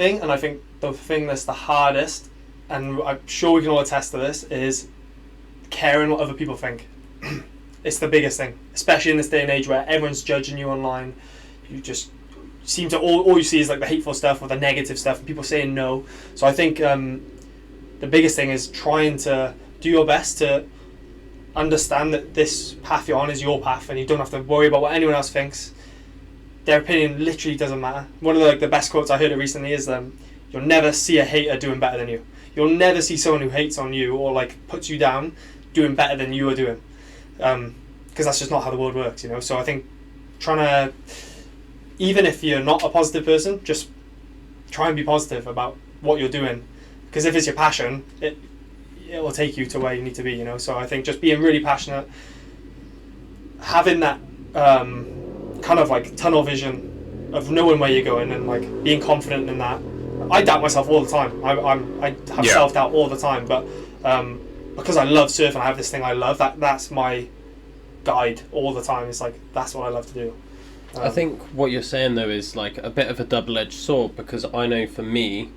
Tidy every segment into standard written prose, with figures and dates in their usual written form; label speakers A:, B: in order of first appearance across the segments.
A: And I think the thing that's the hardest, and I'm sure we can all attest to this, is caring what other people think. It's the biggest thing, especially in this day and age where everyone's judging you online. You just seem to all you see is like the hateful stuff or the negative stuff, and people saying no. So I think the biggest thing is trying to do your best to understand that this path you're on is your path, and you don't have to worry about what anyone else thinks. Their opinion literally doesn't matter. One of the best quotes I heard recently is you'll never see a hater doing better than you. You'll never see someone who hates on you or like puts you down doing better than you are doing, because that's just not how the world works, you know. So I think trying to, even if you're not a positive person, just try and be positive about what you're doing, because if it's your passion, it will take you to where you need to be, you know. So I think just being really passionate, having that kind of like tunnel vision of knowing where you're going and like being confident in that. I doubt myself all the time. I have self-doubt all the time, but because I love surfing, I have this thing I love, that's my guide all the time. It's like, that's what I love to do.
B: I think what you're saying though is like a bit of a double-edged sword, because I know for me,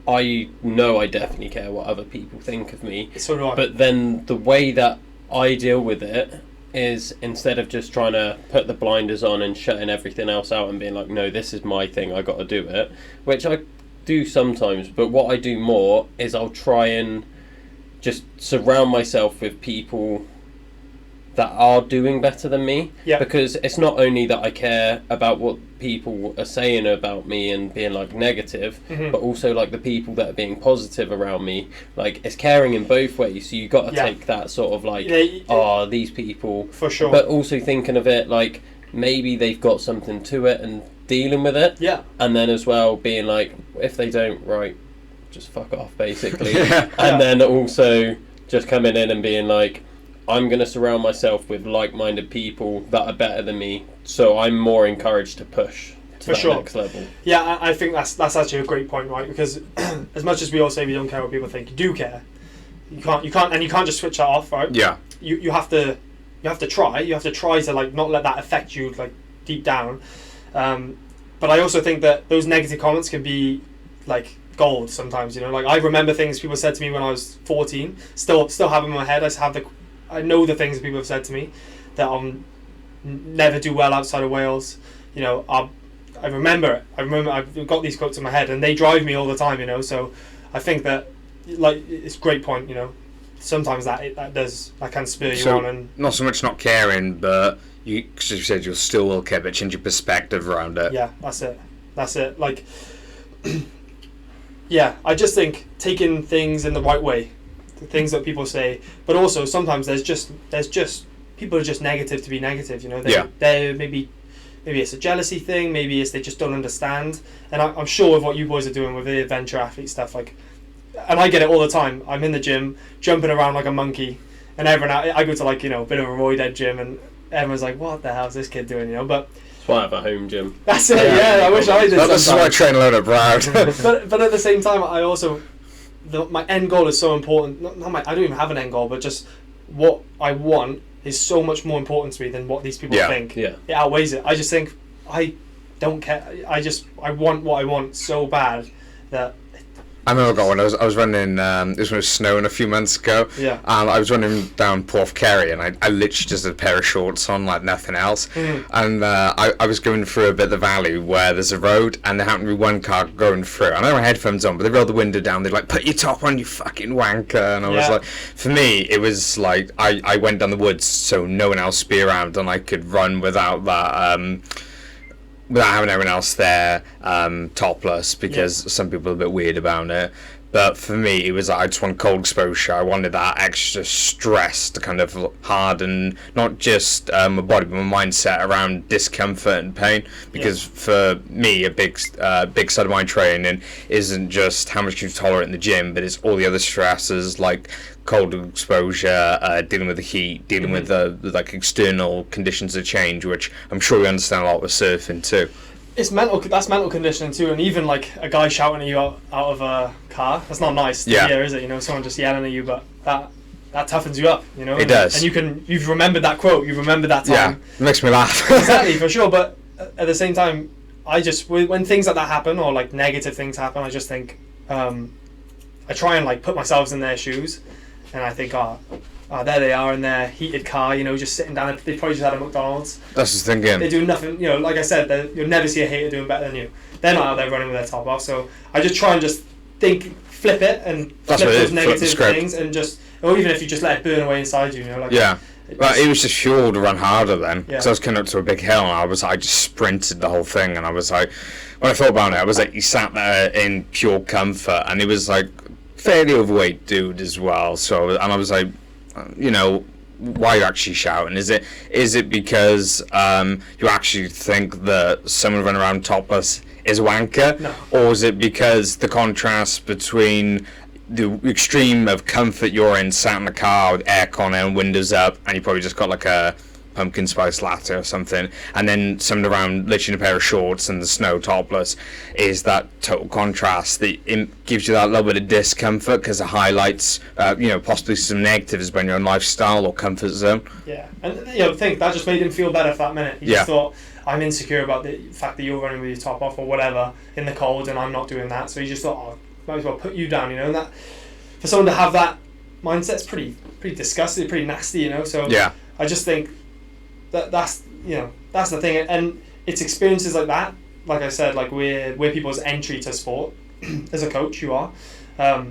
B: I know I definitely care what other people think of me.
A: So do I.
B: But then the way that I deal with it is, instead of just trying to put the blinders on and shutting everything else out and being like, no, this is my thing, I got to do it, which I do sometimes, but what I do more is I'll try and just surround myself with people that are doing better than me.
A: Yeah.
B: Because it's not only that I care about what people are saying about me and being like negative, but also like the people that are being positive around me. Like, it's caring in both ways, so you got to take that sort of like, these people,
A: for sure,
B: but also thinking of it like maybe they've got something to it and dealing with it, and then as well being like, if they don't, right, just fuck off basically. Then also just coming in and being like, I'm going to surround myself with like-minded people that are better than me, so I'm more encouraged to push to that next level.
A: Yeah, I think that's actually a great point, right? Because as much as we all say we don't care what people think, you do care. You can't just switch that off, right?
C: Yeah.
A: You have to try. You have to try to like not let that affect you like deep down. But I also think that those negative comments can be like gold sometimes. You know, like I remember things people said to me when I was 14. Still have them in my head. I know the things that people have said to me, that I'll never do well outside of Wales. You know, I remember it. I've got these quotes in my head, and they drive me all the time. You know, so I think that like it's a great point. You know, sometimes that can spur you on, and
C: not so much not caring, but you, because you said, you'll still will care, but change your perspective around it.
A: Yeah, that's it. Like, yeah, I just think taking things in the right way. The things that people say, but also sometimes there's just people are just negative to be negative, you know. They maybe it's a jealousy thing, maybe it's they just don't understand. And I'm sure with what you boys are doing with the adventure athlete stuff, like, and I get it all the time. I'm in the gym jumping around like a monkey, and I go to like, you know, a bit of a roid-ed gym, and everyone's like, what the hell is this kid doing, you know? But
B: that's why I have a home gym.
A: That's it. Yeah, I wish I did.
C: That's why I train a load of Brad.
A: but at the same time, I also. My end goal is so important. I don't even have an end goal, but just what I want is so much more important to me than what these people think. Yeah. It outweighs it. I just think I don't care. I want what I want so bad that.
C: I remember when I was running. It was when it was snowing a few months ago.
A: Yeah.
C: And I was running down Porth Kerry, and I literally just had a pair of shorts on, like nothing else. And I was going through a bit of the valley where there's a road, and there happened to be one car going through. And I had my headphones on, but they rolled the window down. They're like, "Put your top on, you fucking wanker!" And I was like, for me, it was like I went down the woods so no one else would be around, and I could run without that. Without having everyone else there, topless, because some people are a bit weird about it. But for me, it was like, I just want cold exposure. I wanted that extra stress to kind of harden not just my body, but my mindset around discomfort and pain. Because for me, a big side of my training isn't just how much you tolerate in the gym, but it's all the other stresses like cold exposure, dealing with the heat, dealing with the like external conditions of change, which I'm sure we understand a lot with surfing too.
A: It's mental. That's mental conditioning too, and even like a guy shouting at you out of a car. That's not nice to hear, is it? You know, someone just yelling at you, but that toughens you up. You know,
C: it does.
A: And you've remembered that quote. You've remembered that time.
C: Yeah, it makes me laugh.
A: Exactly, for sure. But at the same time, I just, when things like that happen, or like negative things happen, I just think, I try and like put myself in their shoes, and I think, there they are in their heated car, you know, just sitting down. They probably just had a McDonald's.
C: That's just thinking.
A: They do nothing, you know. Like I said, you'll never see a hater doing better than you. They're not out there running with their top off. So I just try and just flip it, and flip those negative things, and just, or even if you just let it burn away inside you, you know. Like,
C: yeah. Well, it was just fuel to run harder then, because I was coming up to a big hill, and I just sprinted the whole thing, and I was like, when I thought about it, I was like, he sat there in pure comfort, and he was like fairly overweight dude as well. So, and I was like, you know, why are you actually shouting? Is it because you actually think that someone running around topless is a wanker?
A: No.
C: Or is it because the contrast between the extreme of comfort you're in, sat in the car with aircon and windows up, and you probably just got like a pumpkin spice latte or something, and then someone around literally in a pair of shorts and the snow topless, is that total contrast that gives you that little bit of discomfort because it highlights, you know, possibly some negatives about your own lifestyle or comfort zone.
A: Yeah, and you know, think that just made him feel better for that minute. He just thought, I'm insecure about the fact that you're running with your top off or whatever in the cold, and I'm not doing that. So he just thought, might as well put you down, you know. And that, for someone to have that mindset's pretty disgusting, pretty nasty, you know. So I just think that's the thing, and it's experiences like that. Like I said, like we're people's entry to sport. As a coach, you are a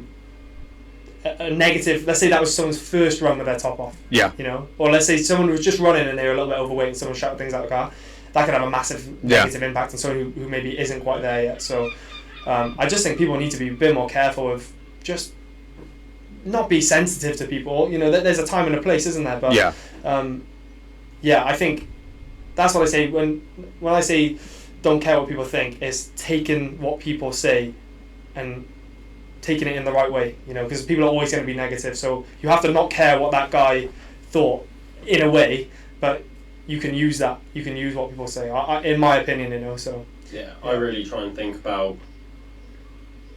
A: negative. Let's say that was someone's first run with their top off. Yeah. You know, or let's say someone was just running and they were a little bit overweight and someone shouted things out of the car. That could have a massive negative impact on someone who maybe isn't quite there yet. So I just think people need to be a bit more careful of just not be sensitive to people. You know, there's a time and a place, isn't there? But I think that's what I say when I say don't care what people think, is taking what people say and taking it in the right way, you know, because people are always going to be negative, so you have to not care what that guy thought in a way, but you can use what people say, in my opinion, you know. So
B: I really try and think about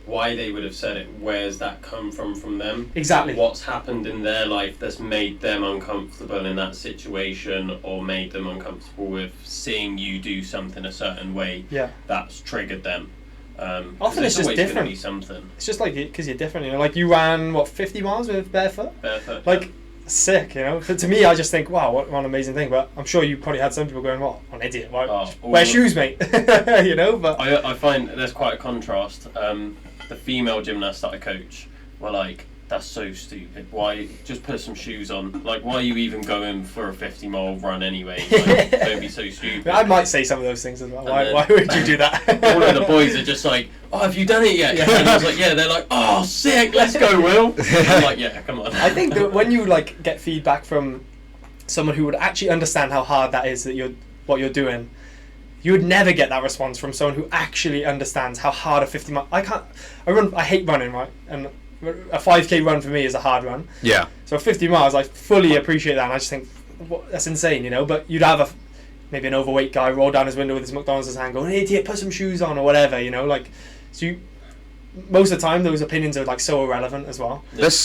B: why they would have said it. Where's that come from them?
A: Exactly.
B: What's happened in their life that's made them uncomfortable in that situation, or made them uncomfortable with seeing you do something a certain way that's triggered them.
A: Often it's just different.
B: Be something.
A: It's just like, because you're different, you know. Like you ran 50 miles with barefoot. Like sick, you know. To me, I just think, wow, what an amazing thing. But I'm sure you probably had some people going, what an idiot. Wear shoes, mate. You know. But
B: I find there's quite a contrast. The female gymnasts that I coach were like, that's so stupid. Why just put some shoes on? Like, why are you even going for a 50-mile run anyway? Like, don't be so stupid.
A: I might say some of those things as well. Why would you do that?
B: All of the boys are just like, oh, have you done it yet? And I was like, yeah. They're like, oh, sick, let's go, Will. I'm like, yeah, come on.
A: I think that when you like get feedback from someone who would actually understand how hard that is, what you're doing, you would never get that response from someone who actually understands how hard a 50 mile. I hate running, right? And a 5k run for me is a hard run. Yeah. So 50 miles, I fully appreciate that, and I just think, that's insane, you know. But you'd have maybe an overweight guy roll down his window with his McDonald's in his hand, going, "Idiot, put some shoes on," or whatever, you know. Like, so most of the time, those opinions are like so irrelevant as well.
C: Let's